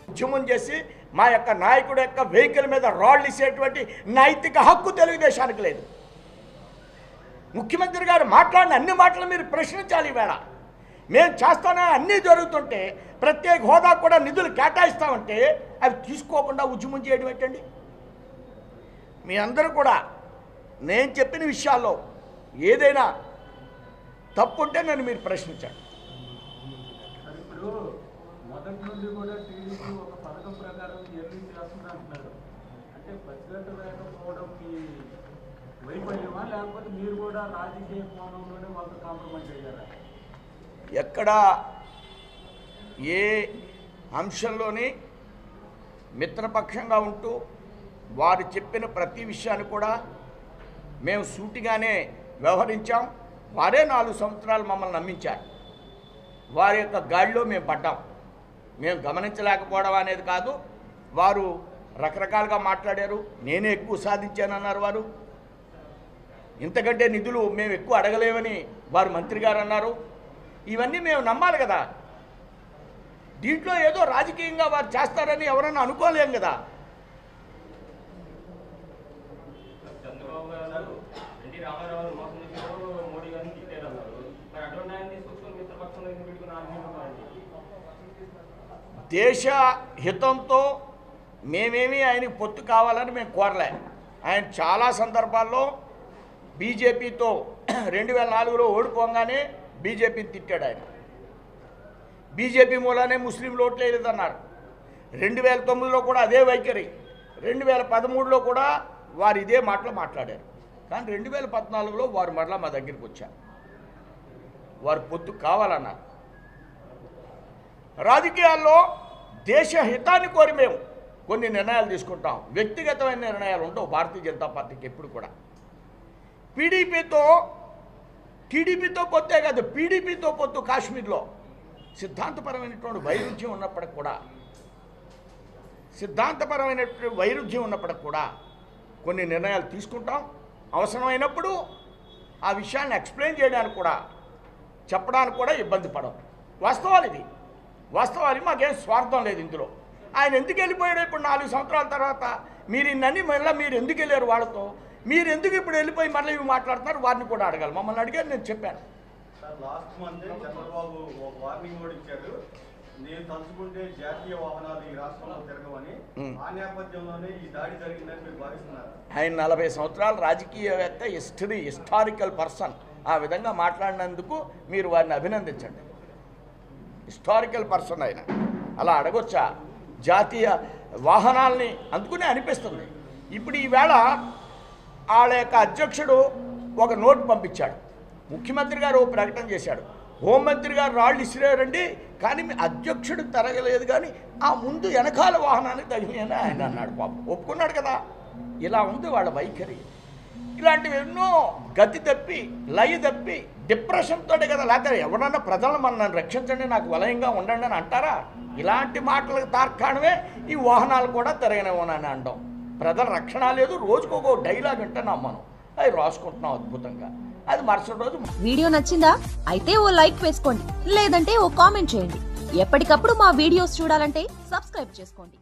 ఉద్యమం చేసి మా యొక్క నాయకుడి యొక్క వెహికల్ మీద రాళ్ళు ఇసేటువంటి నైతిక హక్కు తెలుగుదేశానికి లేదు. ముఖ్యమంత్రి గారు మాట్లాడిన అన్ని మాటలు మీరు ప్రశ్నించాలి. ఈవేళ మేము చేస్తానే అన్నీ జరుగుతుంటే ప్రత్యేక హోదా కూడా నిధులు కేటాయిస్తామంటే అవి తీసుకోకుండా ఉద్యమం చేయడం ఏంటండి? మీ అందరూ కూడా నేను చెప్పిన విషయాల్లో ఏదైనా తప్పుంటే నన్ను మీరు ప్రశ్నించండి. మొదటి నుండి కూడా టీడీపీ ఒక పథకం ప్రకారం ఎర్లీ చేస్తుందంటున్నారు. అంటే బడ్జెట్ లేకపోవడం మీ వైఫల్యమా, లేకపోతే మీరు కూడా రాజకీయ కోణంలోనే వాళ్ళతో కాంప్రమైజ్ అయ్యారా? ఎక్కడ ఏ అంశంలోని మిత్రపక్షంగా ఉంటూ వారు చెప్పిన ప్రతి విషయాన్ని కూడా మేము సూటిగానే వ్యవహరించాం. వారే 4 సంవత్సరాలు మమ్మల్ని నమ్మించారు. వారి యొక్క గాడిలో మేము పడ్డాం. మేము గమనించలేకపోవడం అనేది కాదు. వారు రకరకాలుగా మాట్లాడారు. నేనే ఎక్కువ సాధించానన్నారు వారు. ఇంతకంటే నిధులు మేము ఎక్కువ అడగలేమని వారు మంత్రి గారు అన్నారు. ఇవన్నీ మేము నమ్మాలి కదా. దీంట్లో ఏదో రాజకీయంగా వారు చేస్తారని ఎవరన్నా అనుకోలేం కదా. దేశ హితంతో మేమేమీ ఆయనకి పొత్తు కావాలని మేము కోరలే. ఆయన చాలా సందర్భాల్లో బీజేపీతో 2004లో ఓడిపోగానే బీజేపీని తిట్టాడు. ఆయన బీజేపీ మూలానే ముస్లింలు ఓట్లు వేయలేదన్నారు. 2009లో కూడా అదే వైఖరి. 2013లో కూడా వారు ఇదే మాటలు మాట్లాడారు. కానీ 2014లో వారు మరలా మా దగ్గరికి వచ్చారు. వారు పొత్తు కావాలన్నారు. రాజకీయాల్లో దేశ హితాన్ని కోరి మేము కొన్ని నిర్ణయాలు తీసుకుంటాం. వ్యక్తిగతమైన నిర్ణయాలు ఉండవు భారతీయ జనతా పార్టీకి ఎప్పుడు కూడా. టీడీపీతో పొత్తే కాదు, పీడీపీతో పొత్తు కాశ్మీర్లో సిద్ధాంతపరమైనటువంటి వైరుధ్యం ఉన్నప్పటికి కూడా కొన్ని నిర్ణయాలు తీసుకుంటాం. అవసరమైనప్పుడు ఆ విషయాన్ని ఎక్స్ప్లెయిన్ చేయడానికి కూడా చెప్పడానికి కూడా ఇబ్బంది పడం. వాస్తవాలు మాకేం స్వార్థం లేదు ఇందులో. ఆయన ఎందుకు వెళ్ళిపోయాడు ఇప్పుడు 4 సంవత్సరాల తర్వాత? మీరు ఇన్నన్నీ మళ్ళీ మీరు ఎందుకు వెళ్ళారు వాళ్ళతో? మీరు ఎందుకు ఇప్పుడు వెళ్ళిపోయి మళ్ళీ ఇవి మాట్లాడుతున్నారు? వారిని కూడా అడగాలి. మమ్మల్ని అడిగారు, నేను చెప్పాను. లాస్ట్ మంత్ చంద్రబాబు ఒక వార్నింగ్ కూడా ఇచ్చారు. నేను తలుచుకుంటే జాతీయ వాహనాలు ఈ రాష్ట్రంలో తిరగవని. ఆ నేపథ్యంలోనే ఈ దాడి జరిగిందని మీరు భావిస్తున్నారు? ఆయన 40 సంవత్సరాల రాజకీయవేత్త, హిస్టారికల్ పర్సన్. ఆ విధంగా మాట్లాడినందుకు మీరు వారిని అభినందించండి. హిస్టారికల్ పర్సన్ ఆయన. అలా అడగొచ్చా? జాతీయ వాహనాల్ని అందుకునే అనిపిస్తుంది. ఇప్పుడు ఈవేళ వాళ్ళ యొక్క అధ్యక్షుడు ఒక నోటు పంపించాడు. ముఖ్యమంత్రి గారు ప్రకటన చేశాడు. హోంమంత్రి గారు రాళ్ళు ఇసిరారండి, కానీ మీ అధ్యక్షుడు తరగలేదు, కానీ ఆ ముందు వెనకాల వాహనానికి తగిలినని ఆయన అన్నాడు. పాపం ఒప్పుకున్నాడు కదా. ఇలా ఉంది వాళ్ళ వైఖరి. ఇలాంటివి ఎన్నో గతి తప్పి, లయ తప్పి, డిప్రెషన్తో కదా. లేకపోతే ఎవరన్నా ప్రజలను నన్ను రక్షించండి, నాకు వలయంగా ఉండండి అని అంటారా? ఇలాంటి మాటలకు తార్కాణమే ఈ వాహనాలు కూడా తిరగనివ్వనని అనడం. ప్రజల రక్షణ లేదు. రోజుకొక డైలాగ్ వింటున్నాం మనం, అవి రాసుకుంటున్నాం అద్భుతంగా. అది మరుసటి రోజు. వీడియో నచ్చిందా? అయితే ఓ లైక్ వేసుకోండి, లేదంటే ఓ కామెంట్ చేయండి. ఎప్పటికప్పుడు మా వీడియోస్ చూడాలంటే సబ్స్క్రైబ్ చేసుకోండి.